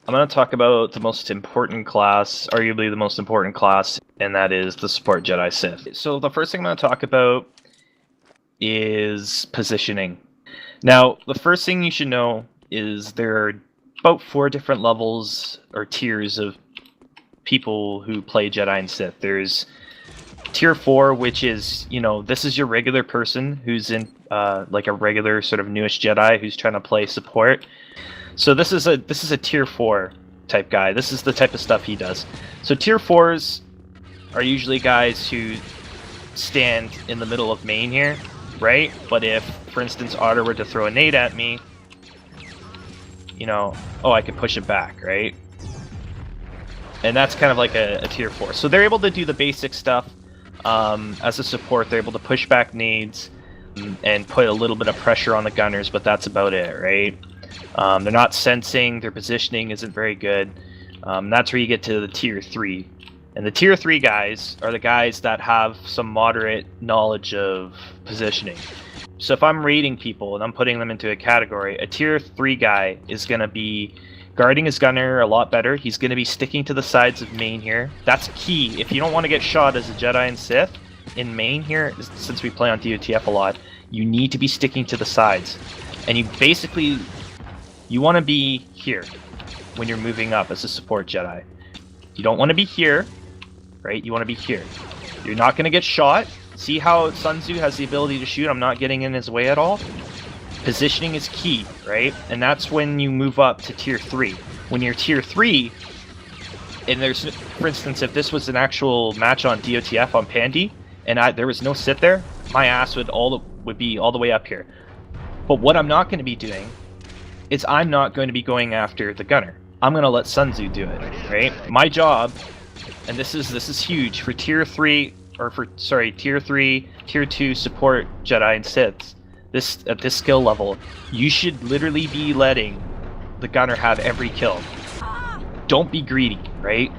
I'm going to talk about the most important class, arguably the most important class, and that is the support Jedi Sith. So the first thing I'm going to talk about is positioning. Now, the first thing you should know is there are about 4 different levels or tiers of people who play Jedi and Sith. There's tier 4, which is, this is your regular person who's in like a regular sort of newish Jedi who's trying to play support. So this is a tier 4 type guy. This is the type of stuff he does. So tier 4s are usually guys who stand in the middle of main here, right? But if, for instance, Otter were to throw a nade at me, oh, I could push it back, right? And that's kind of like a tier 4. So they're able to do the basic stuff. As a support, they're able to push back nades and put a little bit of pressure on the gunners, but that's about it, right? They're not sensing, their positioning isn't very good. That's where you get to the tier 3. And the tier 3 guys are the guys that have some moderate knowledge of positioning. So if I'm rating people and I'm putting them into a category, a tier 3 guy is going to be guarding his gunner a lot better. He's going to be sticking to the sides of main here. That's key. If you don't want to get shot as a Jedi and Sith in main here, since we play on DOTF a lot, you need to be sticking to the sides. And you want to be here when you're moving up as a support Jedi. You don't want to be here, right? You want to be here. You're not going to get shot. See how Sun Tzu has the ability to shoot? I'm not getting in his way at all. Positioning is key, right? And that's when you move up to tier 3. When you're tier 3, and there's, for instance, if this was an actual match on DOTF on Pandy, and there was no sit there, my ass would be all the way up here. But what I'm not going to be doing is I'm not going to be going after the gunner. I'm going to let Sun Tzu do it, right? My job, and this is huge for tier 3, tier 3, tier 2 support Jedi and Siths. At this skill level, you should literally be letting the gunner have every kill. Don't be greedy, right?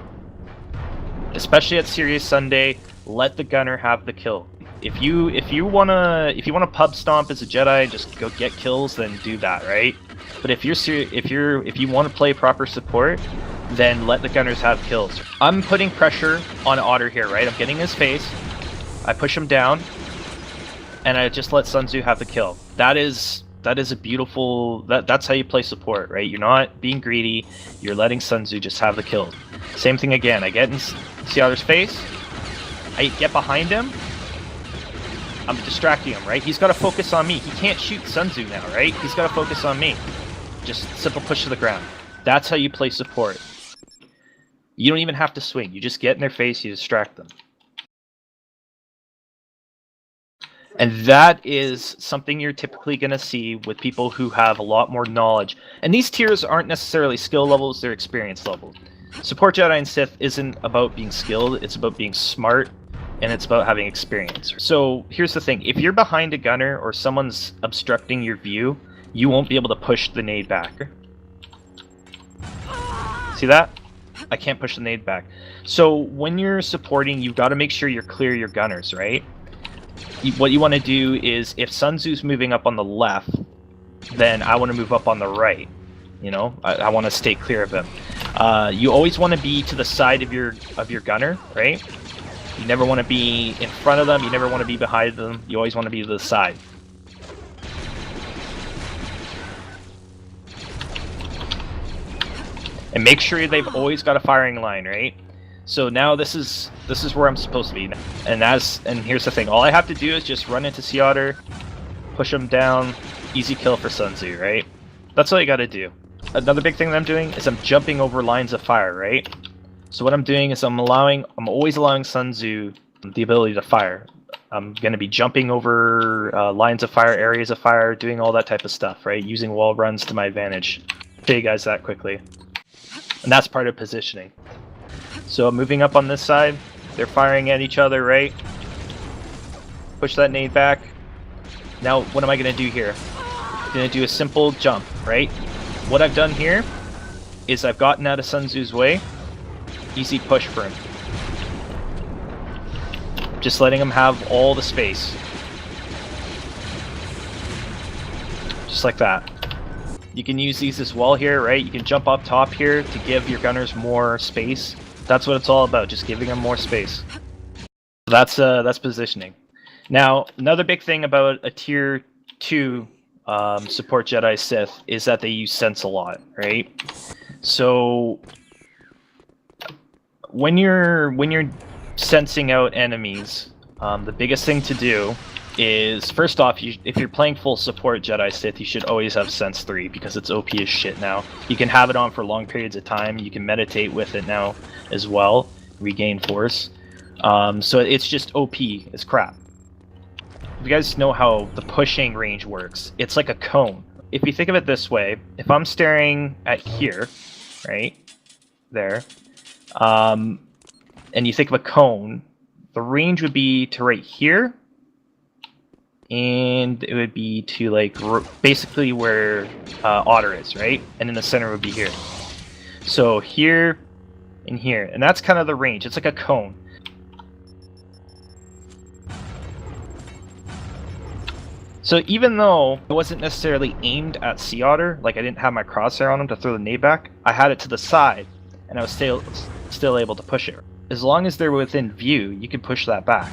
Especially at Serious Sunday, let the gunner have the kill. If you wanna pub stomp as a Jedi and just go get kills, then do that, right? But if you want to play proper support, then let the gunners have kills. I'm putting pressure on Otter here, right? I'm getting his face. I push him down, and I just let Sun Tzu have the kill. That is a beautiful. That's how you play support, right? You're not being greedy. You're letting Sun Tzu just have the kill. Same thing again. I get in see Otter's face. I get behind him. I'm distracting him, right? He's got to focus on me. He can't shoot Sun Tzu now, right? He's got to focus on me. Just simple push to the ground. That's how you play support. You don't even have to swing. You just get in their face, you distract them. And that is something you're typically going to see with people who have a lot more knowledge. And these tiers aren't necessarily skill levels, they're experience levels. Support Jedi and Sith isn't about being skilled, it's about being smart, and it's about having experience. So here's the thing, if you're behind a gunner or someone's obstructing your view, you won't be able to push the nade back. See that? I can't push the nade back. So when you're supporting, you've got to make sure you're clear your gunners, right? What you want to do is, if Sun Tzu's moving up on the left, then I want to move up on the right. I want to stay clear of him. You always want to be to the side of your gunner, right? You never want to be in front of them. You never want to be behind them. You always want to be to the side. And make sure they've always got a firing line, right? So now this is where I'm supposed to be. And here's the thing. All I have to do is just run into Sea Otter, push him down, easy kill for Sun Tzu, right? That's all you gotta do. Another big thing that I'm doing is I'm jumping over lines of fire, right? So what I'm doing is I'm always allowing Sun Tzu the ability to fire. I'm gonna be jumping over lines of fire, areas of fire, doing all that type of stuff, right? Using wall runs to my advantage. Show you guys that quickly. And that's part of positioning. So I'm moving up on this side, they're firing at each other, right? Push that nade back. Now, what am I going to do here? I'm going to do a simple jump, right? What I've done here is I've gotten out of Sun Tzu's way. Easy push for him. Just letting him have all the space. Just like that. You can use these as well here, right? You can jump up top here to give your gunners more space. That's what it's all about, just giving them more space. That's positioning. Now, another big thing about a tier 2 support Jedi Sith is that they use sense a lot, right? So when you're sensing out enemies, the biggest thing to do is, first off, if you're playing full support Jedi Sith, you should always have Sense 3 because it's OP as shit now. You can have it on for long periods of time. You can meditate with it now as well, regain force. So it's just OP as crap. If you guys know how the pushing range works, it's like a cone. If you think of it this way, if I'm staring at here, right, there, and you think of a cone, the range would be to right here, and it would be to like basically where Otter is, right? And in the center would be here. So here and here, and that's kind of the range. It's like a cone. So even though it wasn't necessarily aimed at Sea Otter, like I didn't have my crosshair on him to throw the nade back, I had it to the side, and I was still able to push it. As long as they're within view, you can push that back.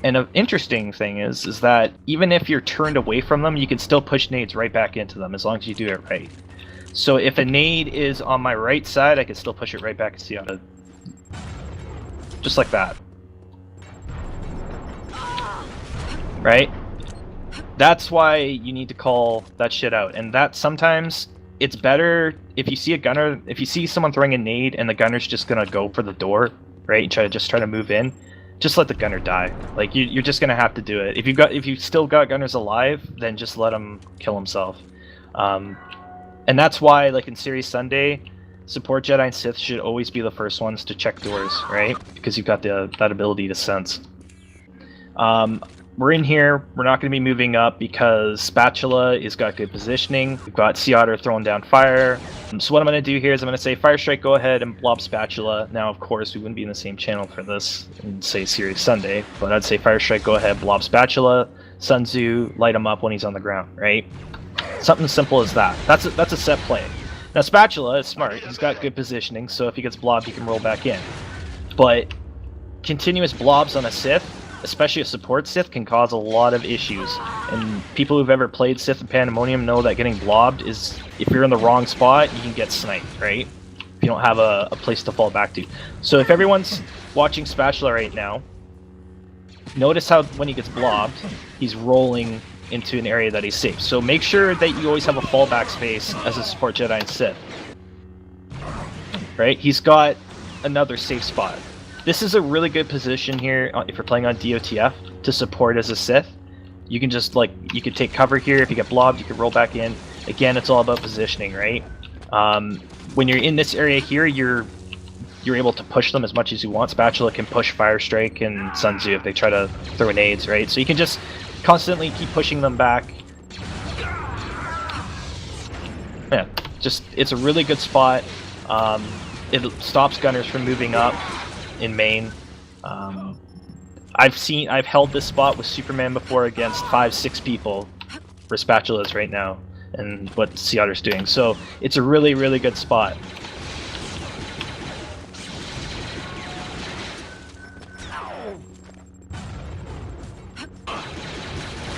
And an interesting thing is that even if you're turned away from them, you can still push nades right back into them as long as you do it right. So if a nade is on my right side, I can still push it right back to Sea Otter. Just like that. Right? That's why you need to call that shit out. And that sometimes it's better if you see a gunner, if you see someone throwing a nade and the gunner's just gonna go for the door, right? And try to move in, just let the gunner die. Like you're just gonna have to do it. If you still got gunners alive, then just let him kill himself. And that's why, like in Series Sunday, support Jedi and Sith should always be the first ones to check doors, right? Because you've got that ability to sense. We're in here. We're not going to be moving up because Spatula has got good positioning. We've got Sea Otter throwing down fire. So what I'm going to do here is I'm going to say Fire Strike, go ahead and blob Spatula. Now, of course, we wouldn't be in the same channel for this and say Series Sunday, but I'd say Fire Strike, go ahead, blob Spatula. Sun Tzu, light him up when he's on the ground, right? Something simple as that. That's a set play. Now, Spatula is smart. He's got good positioning, so if he gets blobbed, he can roll back in. But continuous blobs on a Sith, especially a support Sith, can cause a lot of issues. And people who've ever played Sith and Pandemonium know that getting blobbed is, if you're in the wrong spot, you can get sniped, right? If you don't have a place to fall back to. So if everyone's watching Spatula right now, notice how when he gets blobbed, he's rolling into an area that he's safe. So make sure that you always have a fallback space as a support Jedi and Sith. Right? He's got another safe spot. This is a really good position here if you're playing on DOTF to support as a Sith. You can just you can take cover here. If you get blobbed, you can roll back in. Again, it's all about positioning, right? When you're in this area here, you're able to push them as much as you want. Spatula can push Fire Strike and Sun Tzu if they try to throw nades, right? So you can just constantly keep pushing them back. Yeah, it's a really good spot. It stops gunners from moving up in main. I've held this spot with Superman before against 5-6 people for Spatulas right now, and what Sea Otter's doing. So it's a really, really good spot.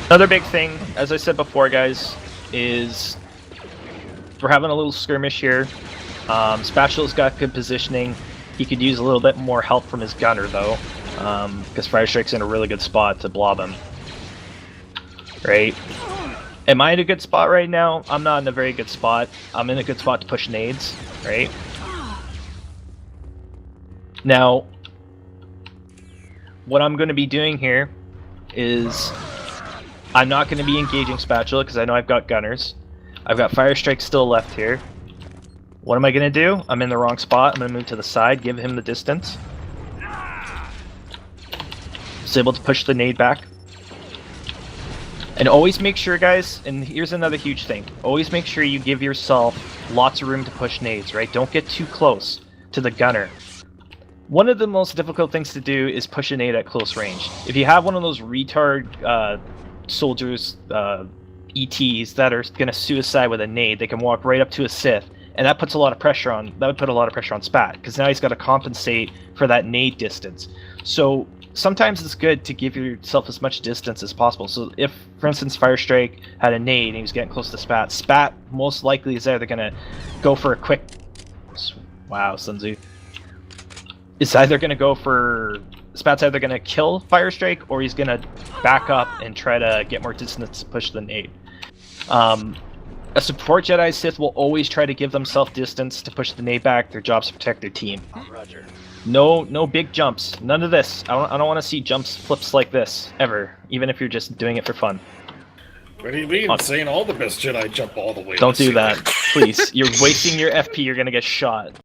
Another big thing, as I said before, guys, is we're having a little skirmish here. Spatula's got good positioning. He could use a little bit more help from his gunner, though, because Fire Strike's in a really good spot to blob him. Right? Am I in a good spot right now? I'm not in a very good spot. I'm in a good spot to push nades, right? Now, what I'm going to be doing here is I'm not going to be engaging Spatula because I know I've got gunners. I've got Fire Strike still left here. What am I going to do? I'm in the wrong spot. I'm going to move to the side, give him the distance. Just able to push the nade back. And always make sure, guys, and here's another huge thing. Always make sure you give yourself lots of room to push nades, right? Don't get too close to the gunner. One of the most difficult things to do is push a nade at close range. If you have one of those retard soldiers, ETs that are gonna suicide with a nade. They can walk right up to a Sith, and that puts a lot of pressure on. That would put a lot of pressure on Spat because now he's got to compensate for that nade distance. So sometimes it's good to give yourself as much distance as possible. So if, for instance, Firestrike had a nade and he was getting close to Spat, Spat most likely is either gonna go for a quick. Wow, Sun Tzu. It's either gonna go for. Spat's either gonna kill Firestrike or he's gonna back up and try to get more distance to push the nade. A support Jedi Sith will always try to give themselves distance to push the nade back. Their job's to protect their team. Roger. No big jumps. None of this. I don't want to see jumps flips like this ever, even if you're just doing it for fun. What do you mean? Saying all the best Jedi jump all the way. Don't do that, please. You're wasting your FP. You're gonna get shot.